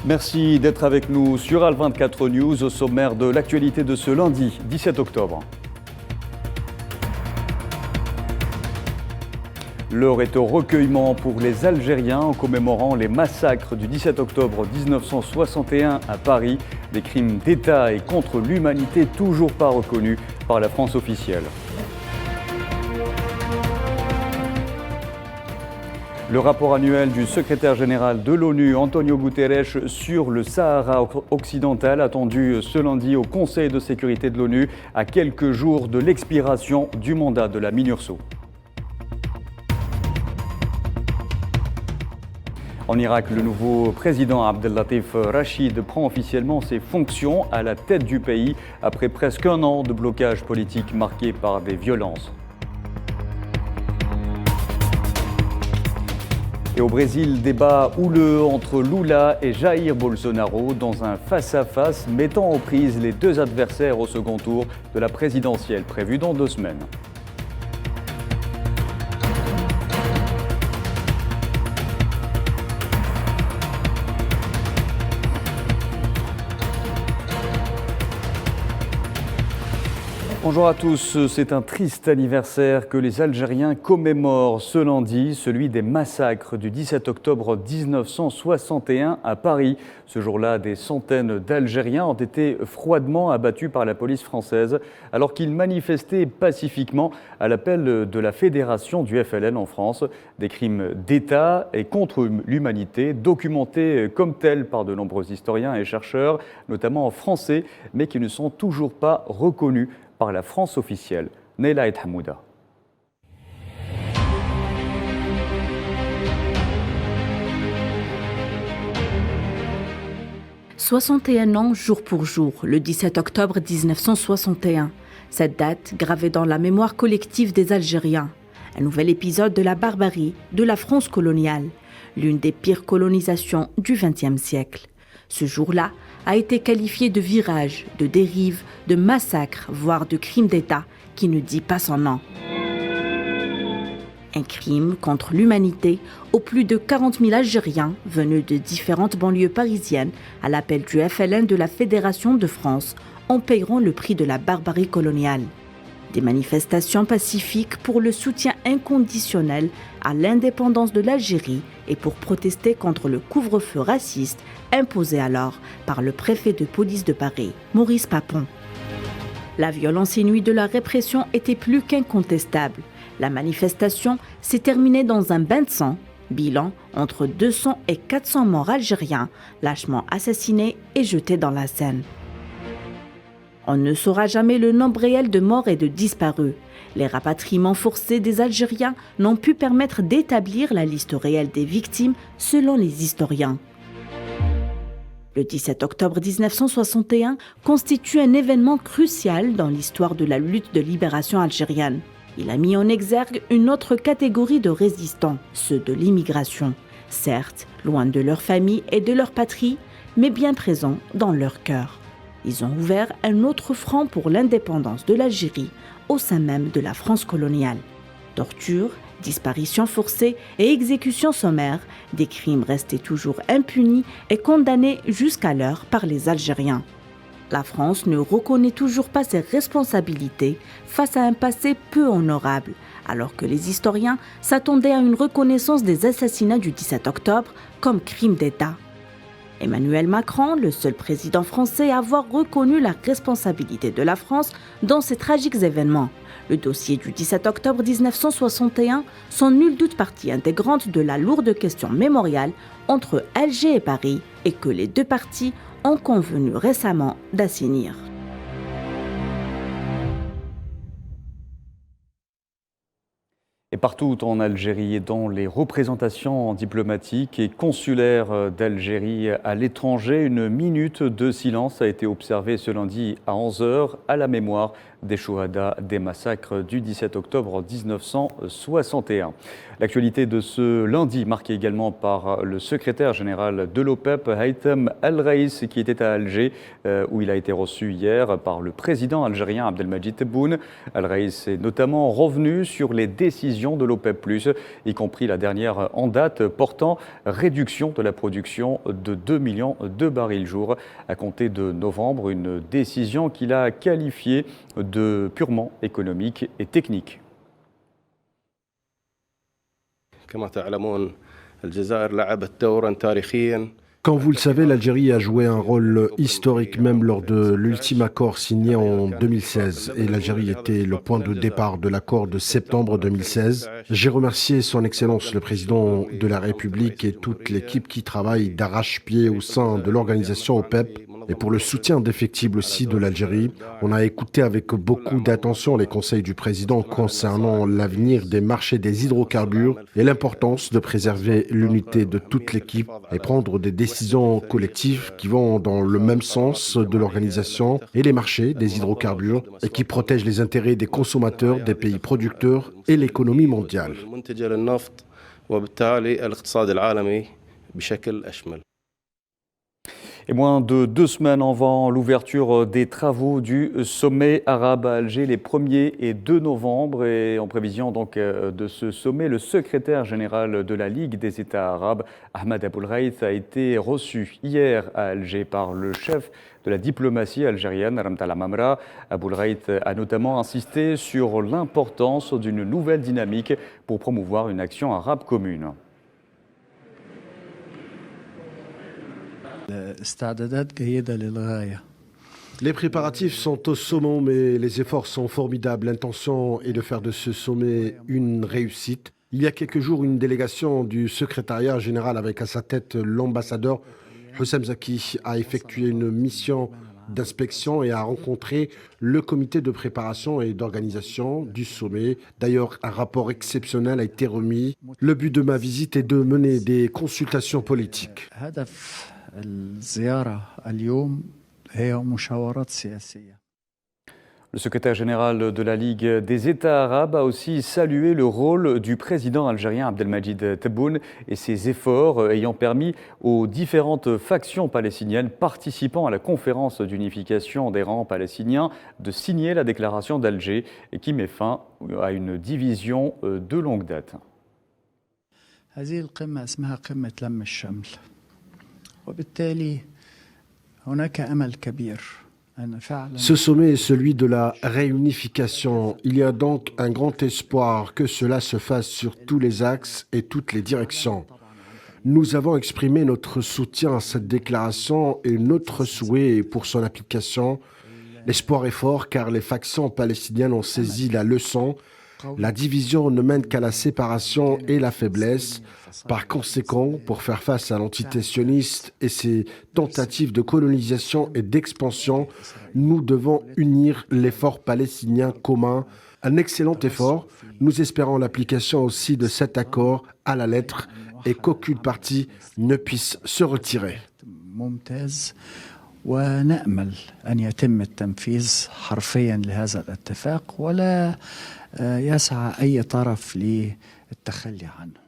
Merci d'être avec nous sur Al24 News au sommaire de l'actualité de ce lundi 17 octobre. L'heure est au recueillement pour les Algériens en commémorant les massacres du 17 octobre 1961 à Paris, des crimes d'État et contre l'humanité toujours pas reconnus par la France officielle. Le rapport annuel du secrétaire général de l'ONU, Antonio Guterres, sur le Sahara occidental, attendu ce lundi au Conseil de sécurité de l'ONU, à quelques jours de l'expiration du mandat de la MINURSO. En Irak, le nouveau président Abdellatif Rachid prend officiellement ses fonctions à la tête du pays après presque un an de blocage politique marqué par des violences. Et au Brésil, débat houleux entre Lula et Jair Bolsonaro dans un face-à-face mettant aux prises les deux adversaires au second tour de la présidentielle prévue dans 2 semaines. Bonjour à tous, c'est un triste anniversaire que les Algériens commémorent ce lundi, celui des massacres du 17 octobre 1961 à Paris. Ce jour-là, des centaines d'Algériens ont été froidement abattus par la police française alors qu'ils manifestaient pacifiquement à l'appel de la fédération du FLN en France. Des crimes d'État et contre l'humanité, documentés comme tels par de nombreux historiens et chercheurs, notamment français, mais qui ne sont toujours pas reconnus par la France officielle. Neila et Hamouda. « 61 ans jour pour jour, le 17 octobre 1961. Cette date gravée dans la mémoire collective des Algériens. Un nouvel épisode de la barbarie de la France coloniale, l'une des pires colonisations du XXe siècle. Ce jour-là a été qualifié de virage, de dérive, de massacre, voire de crime d'État qui ne dit pas son nom. Un crime contre l'humanité aux plus de 40 000 Algériens venus de différentes banlieues parisiennes à l'appel du FLN de la Fédération de France en payeront le prix de la barbarie coloniale. Des manifestations pacifiques pour le soutien inconditionnel à l'indépendance de l'Algérie et pour protester contre le couvre-feu raciste imposé alors par le préfet de police de Paris, Maurice Papon. La violence inouïe de la répression était plus qu'incontestable. La manifestation s'est terminée dans un bain de sang, bilan entre 200 et 400 morts algériens, lâchement assassinés et jetés dans la Seine. On ne saura jamais le nombre réel de morts et de disparus. Les rapatriements forcés des Algériens n'ont pu permettre d'établir la liste réelle des victimes selon les historiens. Le 17 octobre 1961 constitue un événement crucial dans l'histoire de la lutte de libération algérienne. Il a mis en exergue une autre catégorie de résistants, ceux de l'immigration. Certes, loin de leur famille et de leur patrie, mais bien présents dans leur cœur. Ils ont ouvert un autre front pour l'indépendance de l'Algérie au sein même de la France coloniale. Torture, disparitions forcées et exécutions sommaires, des crimes restés toujours impunis et condamnés jusqu'alors par les Algériens. La France ne reconnaît toujours pas ses responsabilités face à un passé peu honorable, alors que les historiens s'attendaient à une reconnaissance des assassinats du 17 octobre comme crime d'État. Emmanuel Macron, le seul président français à avoir reconnu la responsabilité de la France dans ces tragiques événements. Le dossier du 17 octobre 1961 sont nul doute partie intégrante de la lourde question mémoriale entre Alger et Paris et que les deux parties ont convenu récemment d'assainir. Et partout en Algérie et dans les représentations diplomatiques et consulaires d'Algérie à l'étranger, une minute de silence a été observée ce lundi à 11h à la mémoire des Chouhadas des massacres du 17 octobre 1961. L'actualité de ce lundi marquée également par le secrétaire général de l'OPEP, Haitham El-Raïs, qui était à Alger, où il a été reçu hier par le président algérien Abdelmadjid Tebboune. El-Raïs est notamment revenu sur les décisions décisions de l'OPEP+, y compris la dernière en date portant réduction de la production de 2 millions de barils jour à compter de novembre, une décision qu'il a qualifiée de purement économique et technique. Comme vous le savez, l'Algérie a joué un rôle historique même lors de l'ultime accord signé en 2016. Et l'Algérie était le point de départ de l'accord de septembre 2016. J'ai remercié son Excellence le Président de la République et toute l'équipe qui travaille d'arrache-pied au sein de l'organisation OPEP et pour le soutien indéfectible aussi de l'Algérie. On a écouté avec beaucoup d'attention les conseils du Président concernant l'avenir des marchés des hydrocarbures et l'importance de préserver l'unité de toute l'équipe et prendre des décisions collectives qui vont dans le même sens de l'organisation et les marchés des hydrocarbures et qui protègent les intérêts des consommateurs, des pays producteurs et l'économie mondiale. Et moins de 2 semaines avant l'ouverture des travaux du sommet arabe à Alger, les 1er et 2 novembre. Et en prévision donc de ce sommet, le secrétaire général de la Ligue des États arabes, Ahmed Aboulraït, a été reçu hier à Alger par le chef de la diplomatie algérienne, Ramtala Mamra. Aboulraït a notamment insisté sur l'importance d'une nouvelle dynamique pour promouvoir une action arabe commune. Les préparatifs sont au sommet, mais les efforts sont formidables. L'intention est de faire de ce sommet une réussite. Il y a quelques jours, une délégation du secrétariat général avec à sa tête l'ambassadeur Hussam Zaki a effectué une mission d'inspection et a rencontré le comité de préparation et d'organisation du sommet. D'ailleurs, un rapport exceptionnel a été remis. Le but de ma visite est de mener des consultations politiques. Le secrétaire général de la Ligue des États arabes a aussi salué le rôle du président algérien Abdelmadjid Tebboune et ses efforts ayant permis aux différentes factions palestiniennes participant à la conférence d'unification des rangs palestiniens de signer la déclaration d'Alger et qui met fin à une division de longue date. Ce sommet est celui de la réunification. Il y a donc un grand espoir que cela se fasse sur tous les axes et toutes les directions. Nous avons exprimé notre soutien à cette déclaration et notre souhait pour son application. L'espoir est fort car les factions palestiniennes ont saisi la leçon. La division ne mène qu'à la séparation et la faiblesse. Par conséquent, pour faire face à l'entité sioniste et ses tentatives de colonisation et d'expansion, nous devons unir l'effort palestinien commun. Un excellent effort. Nous espérons l'application aussi de cet accord à la lettre et qu'aucune partie ne puisse se retirer. ونأمل أن يتم التنفيذ حرفيا لهذا الاتفاق ولا يسعى أي طرف للتخلي عنه.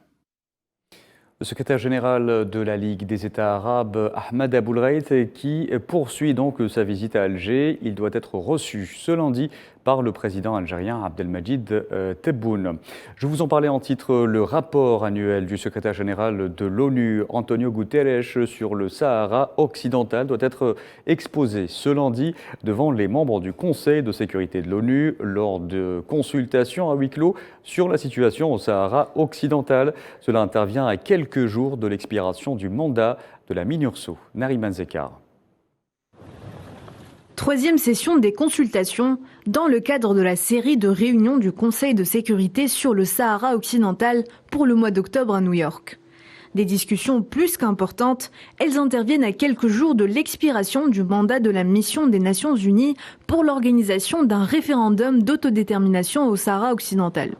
Le secrétaire général de la Ligue des États arabes, Ahmed Aboulraït, qui poursuit donc sa visite à Alger. Il doit être reçu ce lundi par le président algérien Abdelmadjid Tebboune. Je vous en parlais en titre, le rapport annuel du secrétaire général de l'ONU, Antonio Guterres, sur le Sahara occidental doit être exposé ce lundi devant les membres du Conseil de sécurité de l'ONU lors de consultations à huis clos sur la situation au Sahara occidental. Cela intervient à quelques jours de l'expiration du mandat de la MINURSO. Nariman Zekar. Troisième session des consultations dans le cadre de la série de réunions du Conseil de sécurité sur le Sahara occidental pour le mois d'octobre à New York. Des discussions plus qu'importantes, elles interviennent à quelques jours de l'expiration du mandat de la mission des Nations Unies pour l'organisation d'un référendum d'autodétermination au Sahara occidental.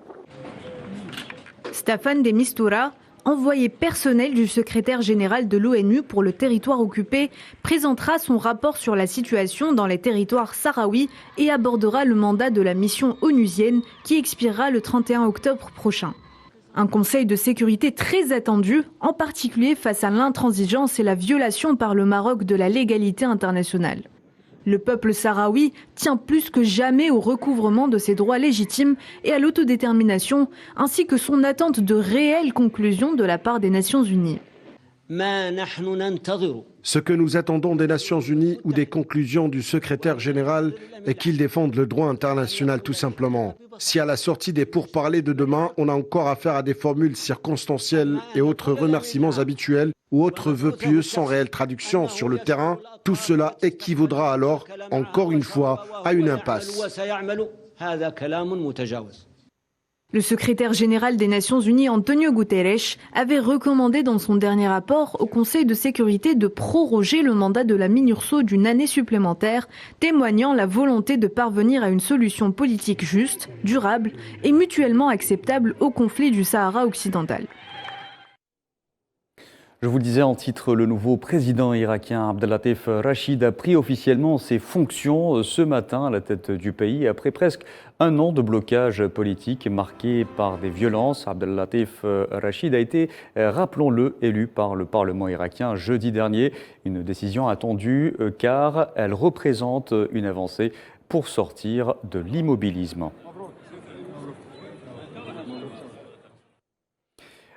Staffan de Mistura, envoyé personnel du secrétaire général de l'ONU pour le territoire occupé, présentera son rapport sur la situation dans les territoires sahraouis et abordera le mandat de la mission onusienne qui expirera le 31 octobre prochain. Un conseil de sécurité très attendu, en particulier face à l'intransigeance et la violation par le Maroc de la légalité internationale. Le peuple sahraoui tient plus que jamais au recouvrement de ses droits légitimes et à l'autodétermination, ainsi que son attente de réelles conclusions de la part des Nations Unies. Ce que nous attendons des Nations Unies ou des conclusions du secrétaire général est qu'ils défendent le droit international tout simplement. Si à la sortie des pourparlers de demain, on a encore affaire à des formules circonstancielles et autres remerciements habituels ou autres vœux pieux sans réelle traduction sur le terrain, tout cela équivaudra alors, encore une fois, à une impasse. Le secrétaire général des Nations Unies, Antonio Guterres, avait recommandé dans son dernier rapport au Conseil de sécurité de proroger le mandat de la MINURSO d'une année supplémentaire, témoignant la volonté de parvenir à une solution politique juste, durable et mutuellement acceptable au conflit du Sahara occidental. Je vous le disais en titre, le nouveau président irakien Abdelatif Rachid a pris officiellement ses fonctions ce matin à la tête du pays après presque un an de blocage politique marqué par des violences. Abdelatif Rachid a été, rappelons-le, élu par le Parlement irakien jeudi dernier. Une décision attendue car elle représente une avancée pour sortir de l'immobilisme.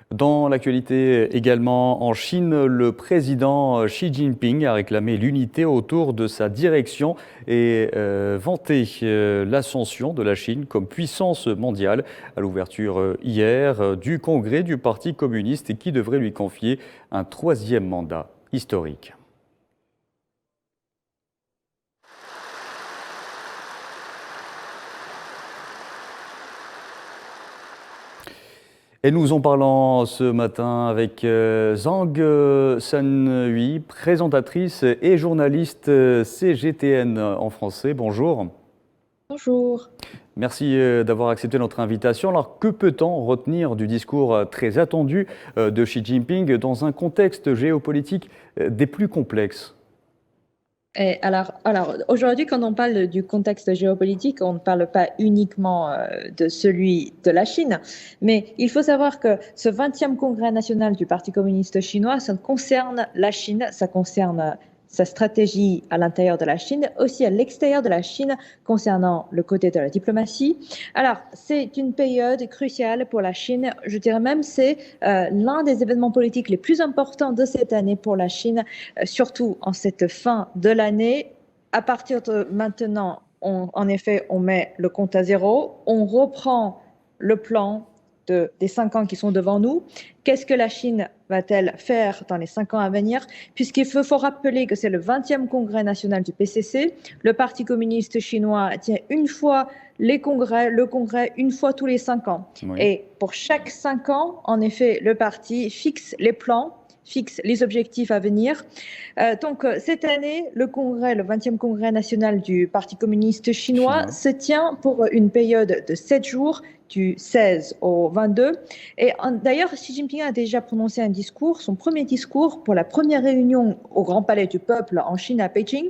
Dans l'actualité également en Chine, le président Xi Jinping a réclamé l'unité autour de sa direction et vanté l'ascension de la Chine comme puissance mondiale à l'ouverture hier du congrès du Parti communiste et qui devrait lui confier un troisième mandat historique. Et nous en parlons ce matin avec Zhang Sanhui, présentatrice et journaliste CGTN en français. Bonjour. Bonjour. Merci d'avoir accepté notre invitation. Alors, que peut-on retenir du discours très attendu de Xi Jinping dans un contexte géopolitique des plus complexes ? Alors aujourd'hui, quand on parle du contexte géopolitique, on ne parle pas uniquement de celui de la Chine, mais il faut savoir que ce 20e congrès national du Parti communiste chinois, ça concerne la Chine, ça concerne sa stratégie à l'intérieur de la Chine, aussi à l'extérieur de la Chine concernant le côté de la diplomatie. Alors, c'est une période cruciale pour la Chine. Je dirais même c'est l'un des événements politiques les plus importants de cette année pour la Chine, surtout en cette fin de l'année. À partir de maintenant, en effet, on met le compte à zéro, on reprend le plan des 5 ans qui sont devant nous. Qu'est-ce que la Chine va-t-elle faire dans les 5 ans à venir? Puisqu'il faut rappeler que c'est le 20e congrès national du PCC. Le Parti communiste chinois tient une fois le congrès une fois tous les 5 ans. Oui. Et pour chaque 5 ans, en effet, le parti fixe les plans, fixe les objectifs à venir. Donc cette année, le 20e congrès national du Parti communiste chinois se tient pour une période de 7 jours, du 16 au 22. Et d'ailleurs, Xi Jinping a déjà prononcé un discours, son premier discours pour la première réunion au Grand Palais du Peuple en Chine à Pékin.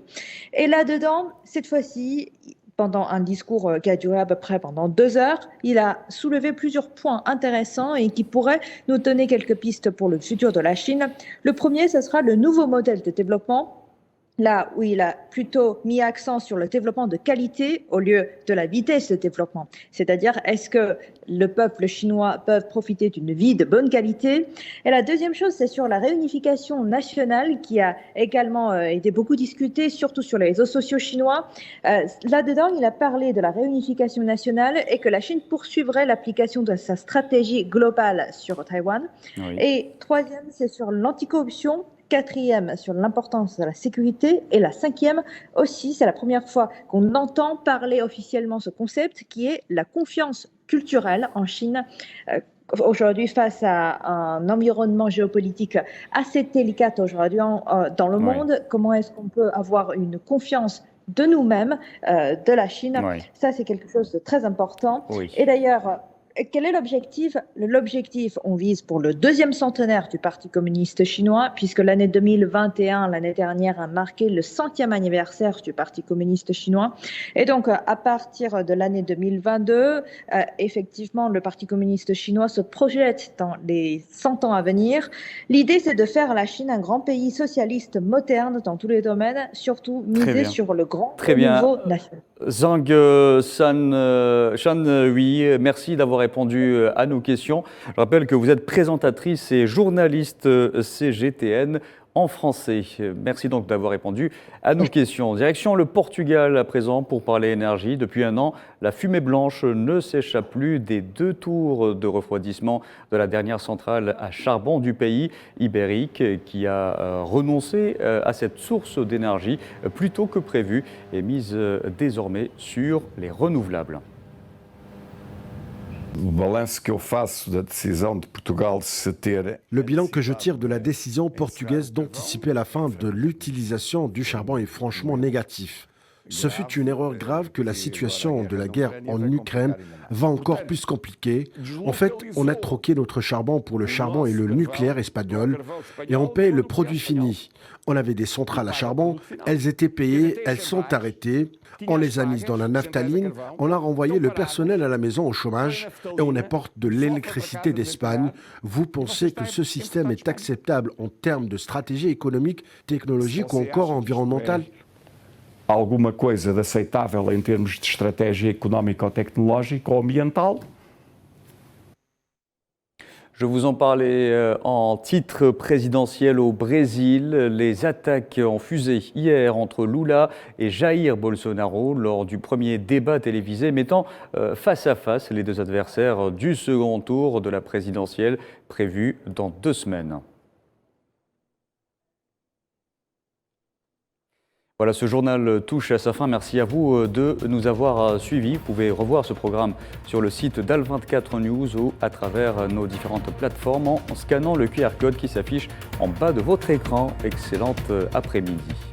Et là-dedans, cette fois-ci, pendant un discours qui a duré à peu près pendant 2 heures, il a soulevé plusieurs points intéressants et qui pourraient nous donner quelques pistes pour le futur de la Chine. Le premier, ce sera le nouveau modèle de développement, là où il a plutôt mis accent sur le développement de qualité au lieu de la vitesse de développement. C'est-à-dire, est-ce que le peuple chinois peut profiter d'une vie de bonne qualité? Et la deuxième chose, c'est sur la réunification nationale qui a également été beaucoup discutée, surtout sur les réseaux sociaux chinois. Là-dedans, il a parlé de la réunification nationale et que la Chine poursuivrait l'application de sa stratégie globale sur Taïwan. Oui. Et troisième, c'est sur l'anticorruption. 4e, sur l'importance de la sécurité. Et la 5e aussi, c'est la première fois qu'on entend parler officiellement ce concept qui est la confiance culturelle en Chine. Aujourd'hui, face à un environnement géopolitique assez délicat aujourd'hui dans le monde, comment est-ce qu'on peut avoir une confiance de nous-mêmes, de la Chine? Ça, c'est quelque chose de très important. Oui. Et d'ailleurs, quel est l'objectif? L'objectif, on vise pour le deuxième centenaire du Parti communiste chinois, puisque l'année 2021, l'année dernière, a marqué le 100e anniversaire du Parti communiste chinois. Et donc, à partir de l'année 2022, effectivement, le Parti communiste chinois se projette dans les 100 ans à venir. L'idée, c'est de faire la Chine un grand pays socialiste moderne dans tous les domaines, surtout miser sur le grand renouveau national. Zhang Shanhui, merci d'avoir répondu à nos questions. Je rappelle que vous êtes présentatrice et journaliste CGTN en français. Merci donc d'avoir répondu à nos questions. Direction le Portugal à présent pour parler énergie. Depuis un an, la fumée blanche ne s'échappe plus des 2 tours de refroidissement de la dernière centrale à charbon du pays ibérique qui a renoncé à cette source d'énergie plus tôt que prévu et mise désormais sur les renouvelables. Le bilan que je tire de la décision portugaise d'anticiper la fin de l'utilisation du charbon est franchement négatif. Ce fut une erreur grave que la situation de la guerre en Ukraine va encore plus compliquer. En fait, on a troqué notre charbon pour le charbon et le nucléaire espagnol et on paie le produit fini. On avait des centrales à charbon, elles étaient payées, elles sont arrêtées. On les a mises dans la naphtaline, on a renvoyé le personnel à la maison au chômage et on importe de l'électricité d'Espagne. Vous pensez que ce système est acceptable en termes de stratégie économique, technologique ou encore environnementale? Alguma coisa de aceitável em termos de estratégia económico-tecnológica ou ambiental? Je vous en parlais en titre présidentiel au Brésil. Les attaques ont fusé hier entre Lula et Jair Bolsonaro lors du premier débat télévisé mettant face à face les 2 adversaires du second tour de la présidentielle prévue dans 2 semaines. Voilà, ce journal touche à sa fin. Merci à vous de nous avoir suivis. Vous pouvez revoir ce programme sur le site d'Al24 News ou à travers nos différentes plateformes en scannant le QR code qui s'affiche en bas de votre écran. Excellente après-midi.